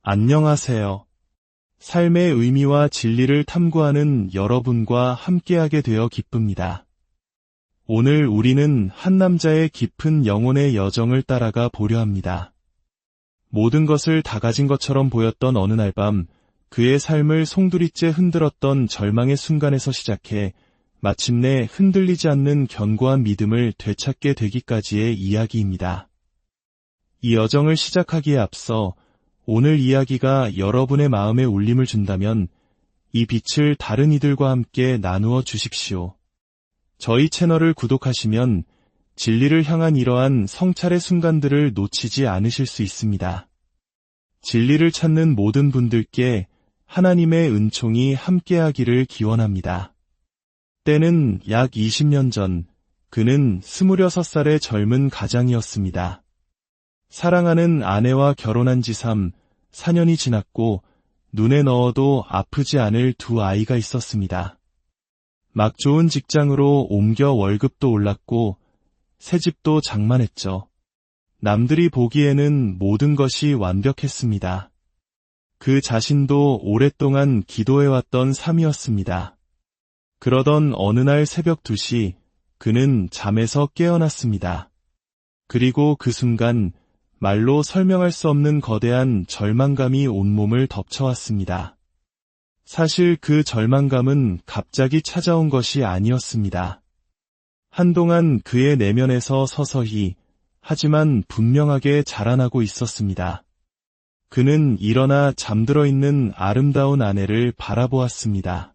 안녕하세요. 삶의 의미와 진리를 탐구하는 여러분과 함께하게 되어 기쁩니다. 오늘 우리는 한 남자의 깊은 영혼의 여정을 따라가 보려 합니다. 모든 것을 다 가진 것처럼 보였던 어느 날 밤, 그의 삶을 송두리째 흔들었던 절망의 순간에서 시작해 마침내 흔들리지 않는 견고한 믿음을 되찾게 되기까지의 이야기입니다. 이 여정을 시작하기에 앞서 오늘 이야기가 여러분의 마음에 울림을 준다면 이 빛을 다른 이들과 함께 나누어 주십시오. 저희 채널을 구독하시면 진리를 향한 이러한 성찰의 순간들을 놓치지 않으실 수 있습니다. 진리를 찾는 모든 분들께 하나님의 은총이 함께하기를 기원합니다. 때는 약 20년 전, 그는 26살의 젊은 가장이었습니다. 사랑하는 아내와 결혼한 지 4년이 지났고 눈에 넣어도 아프지 않을 두 아이가 있었습니다. 막 좋은 직장으로 옮겨 월급도 올랐고 새 집도 장만했죠. 남들이 보기에는 모든 것이 완벽했습니다. 그 자신도 오랫동안 기도해왔던 삶이었습니다. 그러던 어느 날 새벽 2시 그는 잠에서 깨어났습니다. 그리고 그 순간 말로 설명할 수 없는 거대한 절망감이 온몸을 덮쳐왔습니다. 사실 그 절망감은 갑자기 찾아온 것이 아니었습니다. 한동안 그의 내면에서 서서히 하지만 분명하게 자라나고 있었습니다. 그는 일어나 잠들어 있는 아름다운 아내를 바라보았습니다.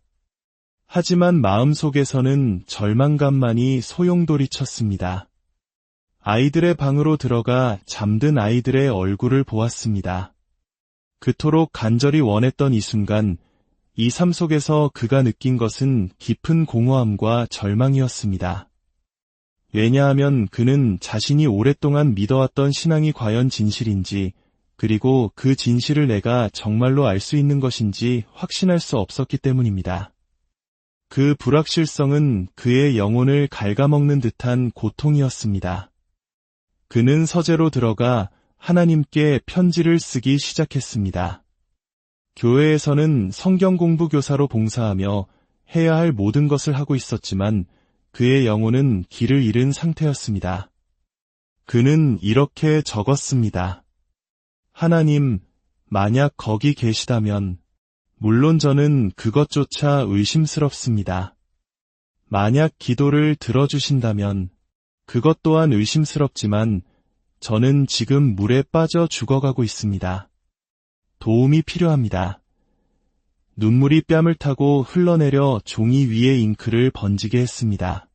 하지만 마음속에서는 절망감만이 소용돌이쳤습니다. 아이들의 방으로 들어가 잠든 아이들의 얼굴을 보았습니다. 그토록 간절히 원했던 이 순간, 이 삶 속에서 그가 느낀 것은 깊은 공허함과 절망이었습니다. 왜냐하면 그는 자신이 오랫동안 믿어왔던 신앙이 과연 진실인지, 그리고 그 진실을 내가 정말로 알 수 있는 것인지 확신할 수 없었기 때문입니다. 그 불확실성은 그의 영혼을 갉아먹는 듯한 고통이었습니다. 그는 서재로 들어가 하나님께 편지를 쓰기 시작했습니다. 교회에서는 성경 공부 교사로 봉사하며 해야 할 모든 것을 하고 있었지만 그의 영혼은 길을 잃은 상태였습니다. 그는 이렇게 적었습니다. 하나님, 만약 거기 계시다면, 물론 저는 그것조차 의심스럽습니다. 만약 기도를 들어주신다면, 그것 또한 의심스럽지만 저는 지금 물에 빠져 죽어가고 있습니다. 도움이 필요합니다. 눈물이 뺨을 타고 흘러내려 종이 위에 잉크를 번지게 했습니다.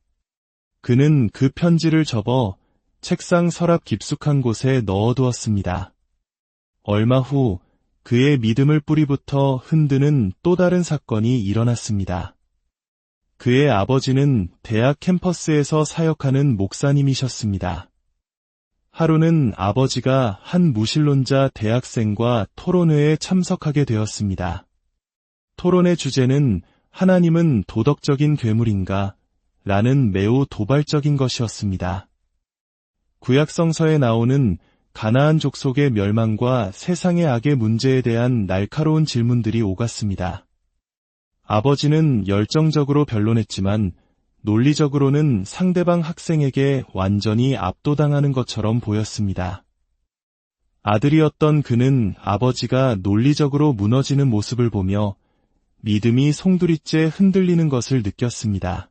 그는 그 편지를 접어 책상 서랍 깊숙한 곳에 넣어두었습니다. 얼마 후 그의 믿음을 뿌리부터 흔드는 또 다른 사건이 일어났습니다. 그의 아버지는 대학 캠퍼스에서 사역하는 목사님이셨습니다. 하루는 아버지가 한 무신론자 대학생과 토론회에 참석하게 되었습니다. 토론의 주제는 하나님은 도덕적인 괴물인가? 라는 매우 도발적인 것이었습니다. 구약성서에 나오는 가나안 족속의 멸망과 세상의 악의 문제에 대한 날카로운 질문들이 오갔습니다. 아버지는 열정적으로 변론했지만 논리적으로는 상대방 학생에게 완전히 압도당하는 것처럼 보였습니다. 아들이었던 그는 아버지가 논리적으로 무너지는 모습을 보며 믿음이 송두리째 흔들리는 것을 느꼈습니다.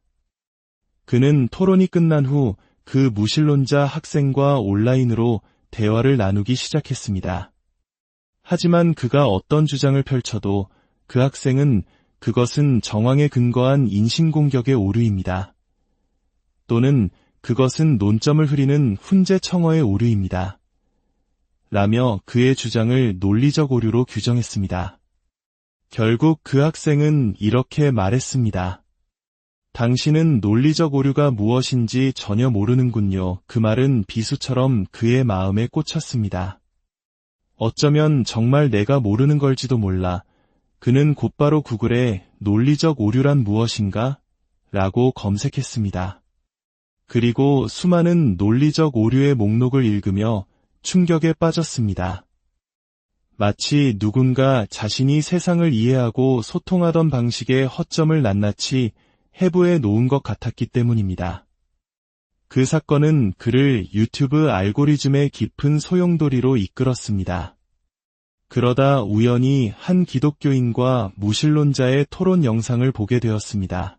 그는 토론이 끝난 후 그 무신론자 학생과 온라인으로 대화를 나누기 시작했습니다. 하지만 그가 어떤 주장을 펼쳐도 그 학생은 그것은 정황에 근거한 인신공격의 오류입니다. 또는 그것은 논점을 흐리는 훈제청어의 오류입니다. 라며 그의 주장을 논리적 오류로 규정했습니다. 결국 그 학생은 이렇게 말했습니다. 당신은 논리적 오류가 무엇인지 전혀 모르는군요. 그 말은 비수처럼 그의 마음에 꽂혔습니다. 어쩌면 정말 내가 모르는 걸지도 몰라. 그는 곧바로 구글에 논리적 오류란 무엇인가? 라고 검색했습니다. 그리고 수많은 논리적 오류의 목록을 읽으며 충격에 빠졌습니다. 마치 누군가 자신이 세상을 이해하고 소통하던 방식의 허점을 낱낱이 해부해 놓은 것 같았기 때문입니다. 그 사건은 그를 유튜브 알고리즘의 깊은 소용돌이로 이끌었습니다. 그러다 우연히 한 기독교인과 무신론자의 토론 영상을 보게 되었습니다.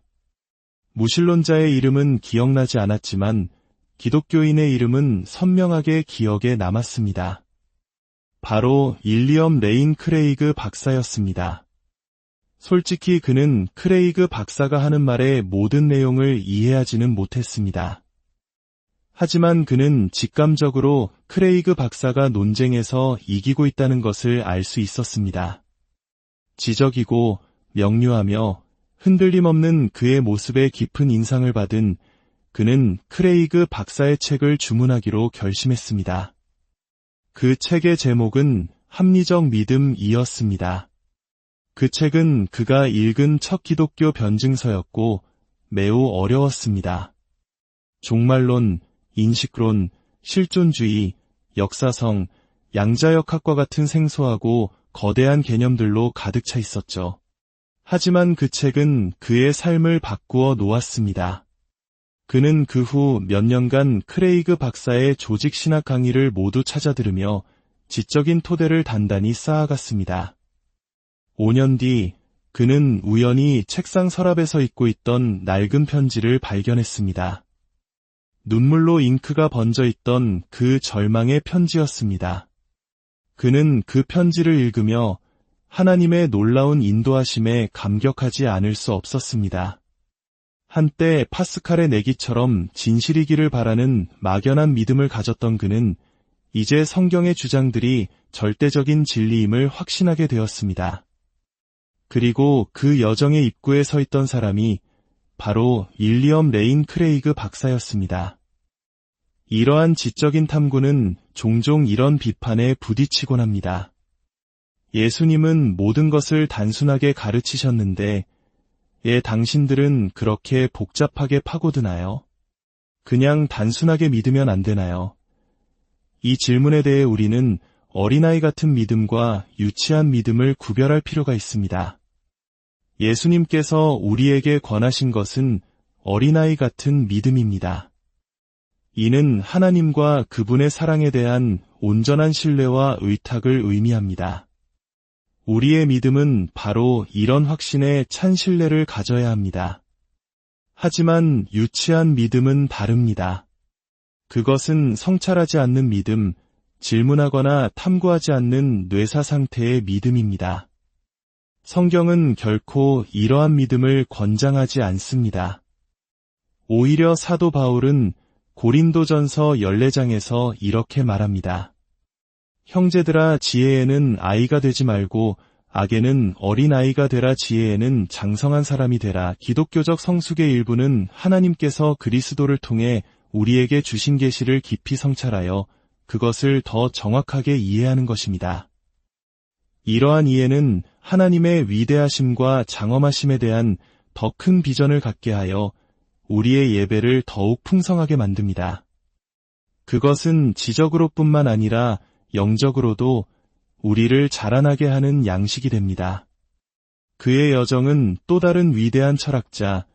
무신론자의 이름은 기억나지 않았지만 기독교인의 이름은 선명하게 기억에 남았습니다. 바로 윌리엄 레인 크레이그 박사였습니다. 솔직히 그는 크레이그 박사가 하는 말의 모든 내용을 이해하지는 못했습니다. 하지만 그는 직감적으로 크레이그 박사가 논쟁에서 이기고 있다는 것을 알 수 있었습니다. 지적이고 명료하며 흔들림 없는 그의 모습에 깊은 인상을 받은 그는 크레이그 박사의 책을 주문하기로 결심했습니다. 그 책의 제목은 합리적 믿음이었습니다. 그 책은 그가 읽은 첫 기독교 변증서였고 매우 어려웠습니다. 종말론, 인식론, 실존주의, 역사성, 양자역학과 같은 생소하고 거대한 개념들로 가득 차 있었죠. 하지만 그 책은 그의 삶을 바꾸어 놓았습니다. 그는 그 후 몇 년간 크레이그 박사의 조직신학 강의를 모두 찾아 들으며 지적인 토대를 단단히 쌓아갔습니다. 5년 뒤 그는 우연히 책상 서랍에서 잊고 있던 낡은 편지를 발견했습니다. 눈물로 잉크가 번져 있던 그 절망의 편지였습니다. 그는 그 편지를 읽으며 하나님의 놀라운 인도하심에 감격하지 않을 수 없었습니다. 한때 파스칼의 내기처럼 진실이기를 바라는 막연한 믿음을 가졌던 그는 이제 성경의 주장들이 절대적인 진리임을 확신하게 되었습니다. 그리고 그 여정의 입구에 서 있던 사람이 바로 윌리엄 레인 크레이그 박사였습니다. 이러한 지적인 탐구는 종종 이런 비판에 부딪히곤 합니다. 예수님은 모든 것을 단순하게 가르치셨는데 왜 당신들은 그렇게 복잡하게 파고드나요? 그냥 단순하게 믿으면 안 되나요? 이 질문에 대해 우리는 어린아이 같은 믿음과 유치한 믿음을 구별할 필요가 있습니다. 예수님께서 우리에게 권하신 것은 어린아이 같은 믿음입니다. 이는 하나님과 그분의 사랑에 대한 온전한 신뢰와 의탁을 의미합니다. 우리의 믿음은 바로 이런 확신에 찬 신뢰를 가져야 합니다. 하지만 유치한 믿음은 다릅니다. 그것은 성찰하지 않는 믿음, 질문하거나 탐구하지 않는 뇌사 상태의 믿음입니다. 성경은 결코 이러한 믿음을 권장하지 않습니다. 오히려 사도 바울은 고린도전서 14장에서 이렇게 말합니다. 형제들아, 지혜에는 아이가 되지 말고 악에는 어린아이가 되라. 지혜에는 장성한 사람이 되라. 기독교적 성숙의 일부는 하나님께서 그리스도를 통해 우리에게 주신 계시를 깊이 성찰하여 그것을 더 정확하게 이해하는 것입니다. 이러한 이해는 하나님의 위대하심과 장엄하심에 대한 더 큰 비전을 갖게 하여 우리의 예배를 더욱 풍성하게 만듭니다. 그것은 지적으로뿐만 아니라 영적으로도 우리를 자라나게 하는 양식이 됩니다. 그의 여정은 또 다른 위대한 철학자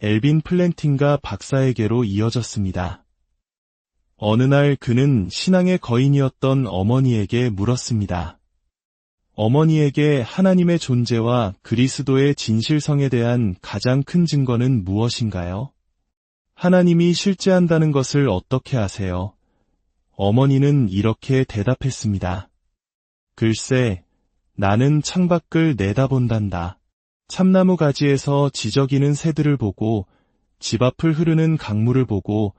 엘빈 플랜팅가 박사에게로 이어졌습니다. 어느 날 그는 신앙의 거인이었던 어머니에게 물었습니다. 어머니에게 하나님의 존재와 그리스도의 진실성에 대한 가장 큰 증거는 무엇인가요? 하나님이 실제한다는 것을 어떻게 아세요? 어머니는 이렇게 대답했습니다. 글쎄, 나는 창밖을 내다본단다. 참나무 가지에서 지저귀는 새들을 보고 집 앞을 흐르는 강물을 보고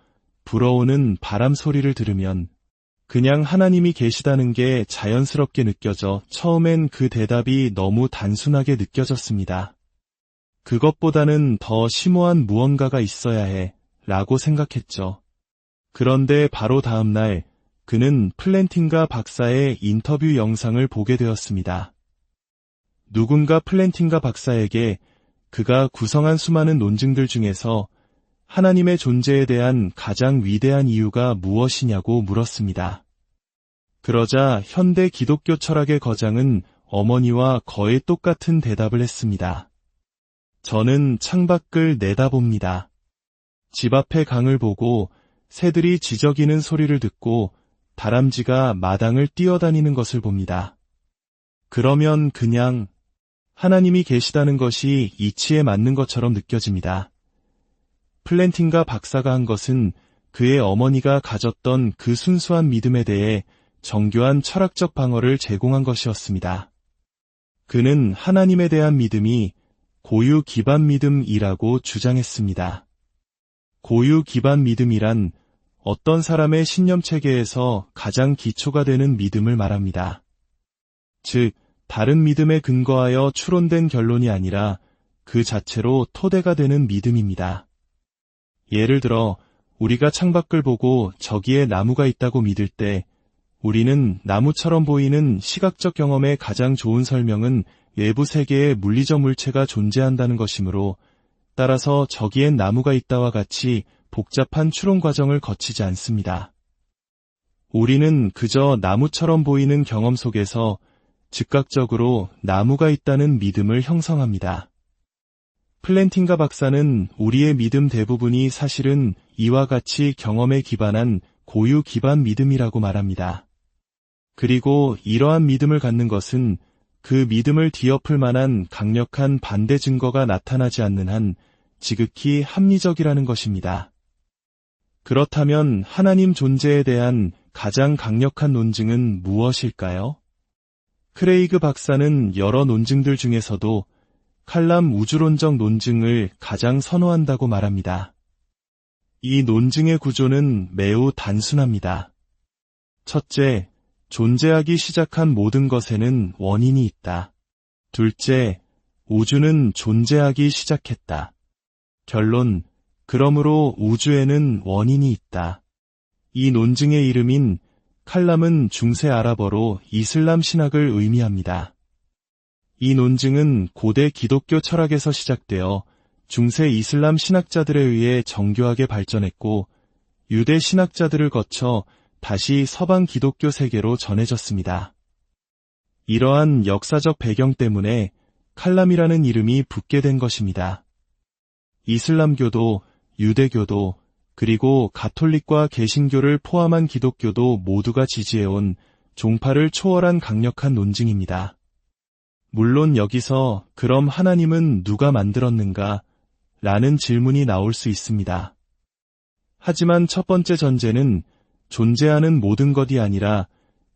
불어오는 바람 소리를 들으면 그냥 하나님이 계시다는 게 자연스럽게 느껴져 처음엔 그 대답이 너무 단순하게 느껴졌습니다. 그것보다는 더 심오한 무언가가 있어야 해 라고 생각했죠. 그런데 바로 다음 날 그는 플랜팅가 박사의 인터뷰 영상을 보게 되었습니다. 누군가 플랜팅가 박사에게 그가 구성한 수많은 논증들 중에서 하나님의 존재에 대한 가장 위대한 이유가 무엇이냐고 물었습니다. 그러자 현대 기독교 철학의 거장은 어머니와 거의 똑같은 대답을 했습니다. 저는 창밖을 내다봅니다. 집 앞의 강을 보고 새들이 지저귀는 소리를 듣고 다람쥐가 마당을 뛰어다니는 것을 봅니다. 그러면 그냥 하나님이 계시다는 것이 이치에 맞는 것처럼 느껴집니다. 플랜팅가 박사가 한 것은 그의 어머니가 가졌던 그 순수한 믿음에 대해 정교한 철학적 방어를 제공한 것이었습니다. 그는 하나님에 대한 믿음이 고유 기반 믿음이라고 주장했습니다. 고유 기반 믿음이란 어떤 사람의 신념 체계에서 가장 기초가 되는 믿음을 말합니다. 즉, 다른 믿음에 근거하여 추론된 결론이 아니라 그 자체로 토대가 되는 믿음입니다. 예를 들어, 우리가 창밖을 보고 저기에 나무가 있다고 믿을 때 우리는 나무처럼 보이는 시각적 경험의 가장 좋은 설명은 외부 세계에 물리적 물체가 존재한다는 것이므로 따라서 저기엔 나무가 있다와 같이 복잡한 추론 과정을 거치지 않습니다. 우리는 그저 나무처럼 보이는 경험 속에서 즉각적으로 나무가 있다는 믿음을 형성합니다. 플랜팅가 박사는 우리의 믿음 대부분이 사실은 이와 같이 경험에 기반한 고유 기반 믿음이라고 말합니다. 그리고 이러한 믿음을 갖는 것은 그 믿음을 뒤엎을 만한 강력한 반대 증거가 나타나지 않는 한 지극히 합리적이라는 것입니다. 그렇다면 하나님 존재에 대한 가장 강력한 논증은 무엇일까요? 크레이그 박사는 여러 논증들 중에서도 칼람 우주론적 논증을 가장 선호한다고 말합니다. 이 논증의 구조는 매우 단순합니다. 첫째, 존재하기 시작한 모든 것에는 원인이 있다. 둘째, 우주는 존재하기 시작했다. 결론, 그러므로 우주에는 원인이 있다. 이 논증의 이름인 칼람은 중세 아랍어로 이슬람 신학을 의미합니다. 이 논증은 고대 기독교 철학에서 시작되어 중세 이슬람 신학자들에 의해 정교하게 발전했고 유대 신학자들을 거쳐 다시 서방 기독교 세계로 전해졌습니다. 이러한 역사적 배경 때문에 칼람이라는 이름이 붙게 된 것입니다. 이슬람교도, 유대교도, 그리고 가톨릭과 개신교를 포함한 기독교도 모두가 지지해온 종파를 초월한 강력한 논증입니다. 물론 여기서 그럼 하나님은 누가 만들었는가? 라는 질문이 나올 수 있습니다. 하지만 첫 번째 전제는 존재하는 모든 것이 아니라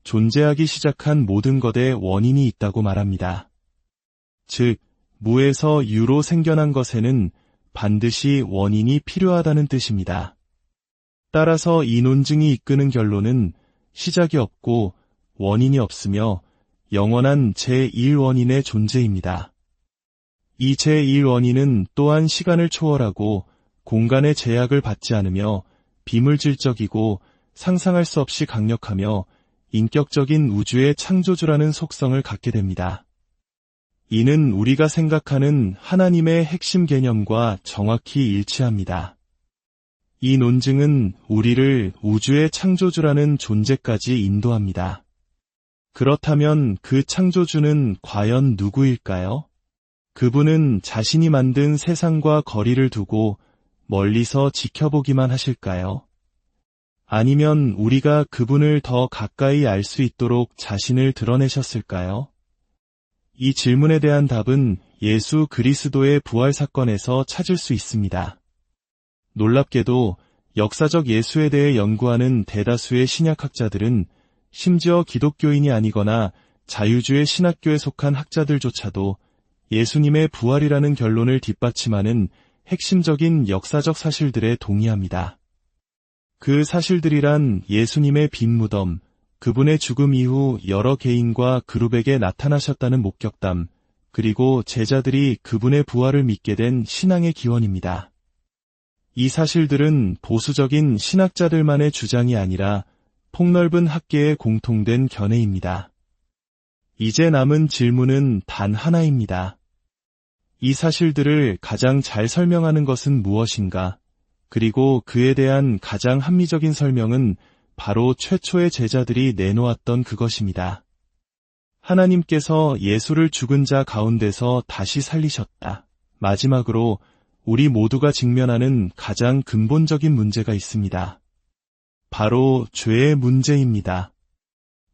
존재하기 시작한 모든 것에 원인이 있다고 말합니다. 즉, 무에서 유로 생겨난 것에는 반드시 원인이 필요하다는 뜻입니다. 따라서 이 논증이 이끄는 결론은 시작이 없고 원인이 없으며 영원한 제1원인의 존재입니다. 이 제1원인은 또한 시간을 초월하고 공간의 제약을 받지 않으며 비물질적이고 상상할 수 없이 강력하며 인격적인 우주의 창조주라는 속성을 갖게 됩니다. 이는 우리가 생각하는 하나님의 핵심 개념과 정확히 일치합니다. 이 논증은 우리를 우주의 창조주라는 존재까지 인도합니다. 그렇다면 그 창조주는 과연 누구일까요? 그분은 자신이 만든 세상과 거리를 두고 멀리서 지켜보기만 하실까요? 아니면 우리가 그분을 더 가까이 알 수 있도록 자신을 드러내셨을까요? 이 질문에 대한 답은 예수 그리스도의 부활 사건에서 찾을 수 있습니다. 놀랍게도 역사적 예수에 대해 연구하는 대다수의 신약학자들은 심지어 기독교인이 아니거나 자유주의 신학교에 속한 학자들조차도 예수님의 부활이라는 결론을 뒷받침하는 핵심적인 역사적 사실들에 동의합니다. 그 사실들이란 예수님의 빈 무덤, 그분의 죽음 이후 여러 개인과 그룹에게 나타나셨다는 목격담, 그리고 제자들이 그분의 부활을 믿게 된 신앙의 기원입니다. 이 사실들은 보수적인 신학자들만의 주장이 아니라 폭넓은 학계에 공통된 견해입니다. 이제 남은 질문은 단 하나입니다. 이 사실들을 가장 잘 설명하는 것은 무엇인가? 그리고 그에 대한 가장 합리적인 설명은 바로 최초의 제자들이 내놓았던 그것입니다. 하나님께서 예수를 죽은 자 가운데서 다시 살리셨다. 마지막으로 우리 모두가 직면하는 가장 근본적인 문제가 있습니다. 바로 죄의 문제입니다.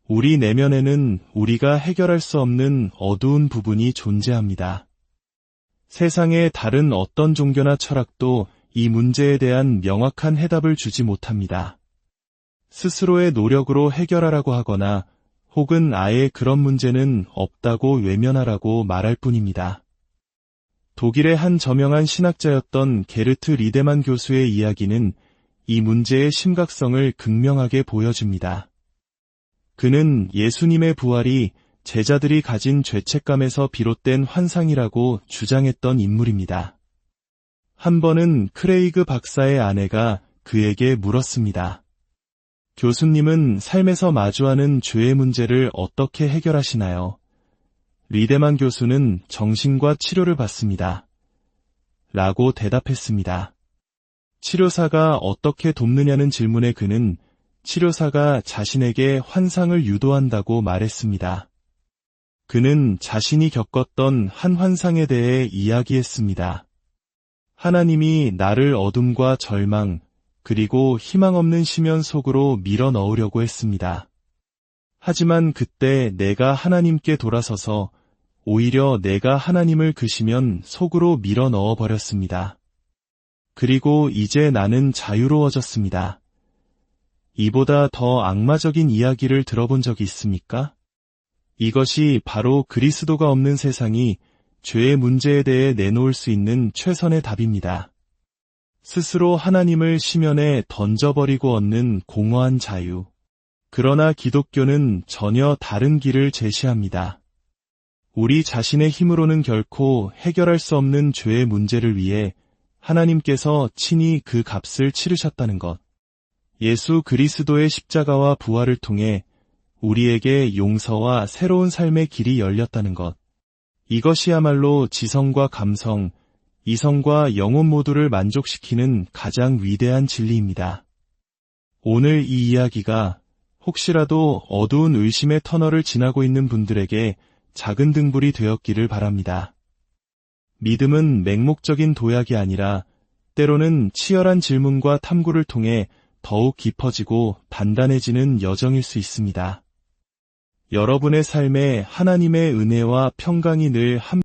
우리 내면에는 우리가 해결할 수 없는 어두운 부분이 존재합니다. 세상의 다른 어떤 종교나 철학도 이 문제에 대한 명확한 해답을 주지 못합니다. 스스로의 노력으로 해결하라고 하거나 혹은 아예 그런 문제는 없다고 외면하라고 말할 뿐입니다. 독일의 한 저명한 신학자였던 게르트 리데만 교수의 이야기는 이 문제의 심각성을 극명하게 보여줍니다. 그는 예수님의 부활이 제자들이 가진 죄책감에서 비롯된 환상이라고 주장했던 인물입니다. 한 번은 크레이그 박사의 아내가 그에게 물었습니다. 교수님은 삶에서 마주하는 죄의 문제를 어떻게 해결하시나요? 리데만 교수는 정신과 치료를 받습니다. 라고 대답했습니다. 치료사가 어떻게 돕느냐는 질문에 그는 치료사가 자신에게 환상을 유도한다고 말했습니다. 그는 자신이 겪었던 한 환상에 대해 이야기했습니다. 하나님이 나를 어둠과 절망, 그리고 희망 없는 심연 속으로 밀어 넣으려고 했습니다. 하지만 그때 내가 하나님께 돌아서서 오히려 내가 하나님을 그 심연 속으로 밀어 넣어 버렸습니다. 그리고 이제 나는 자유로워졌습니다. 이보다 더 악마적인 이야기를 들어본 적이 있습니까? 이것이 바로 그리스도가 없는 세상이 죄의 문제에 대해 내놓을 수 있는 최선의 답입니다. 스스로 하나님을 심연에 던져버리고 얻는 공허한 자유. 그러나 기독교는 전혀 다른 길을 제시합니다. 우리 자신의 힘으로는 결코 해결할 수 없는 죄의 문제를 위해 하나님께서 친히 그 값을 치르셨다는 것. 예수 그리스도의 십자가와 부활을 통해 우리에게 용서와 새로운 삶의 길이 열렸다는 것. 이것이야말로 지성과 감성, 이성과 영혼 모두를 만족시키는 가장 위대한 진리입니다. 오늘 이 이야기가 혹시라도 어두운 의심의 터널을 지나고 있는 분들에게 작은 등불이 되었기를 바랍니다. 믿음은 맹목적인 도약이 아니라 때로는 치열한 질문과 탐구를 통해 더욱 깊어지고 단단해지는 여정일 수 있습니다. 여러분의 삶에 하나님의 은혜와 평강이 늘 함께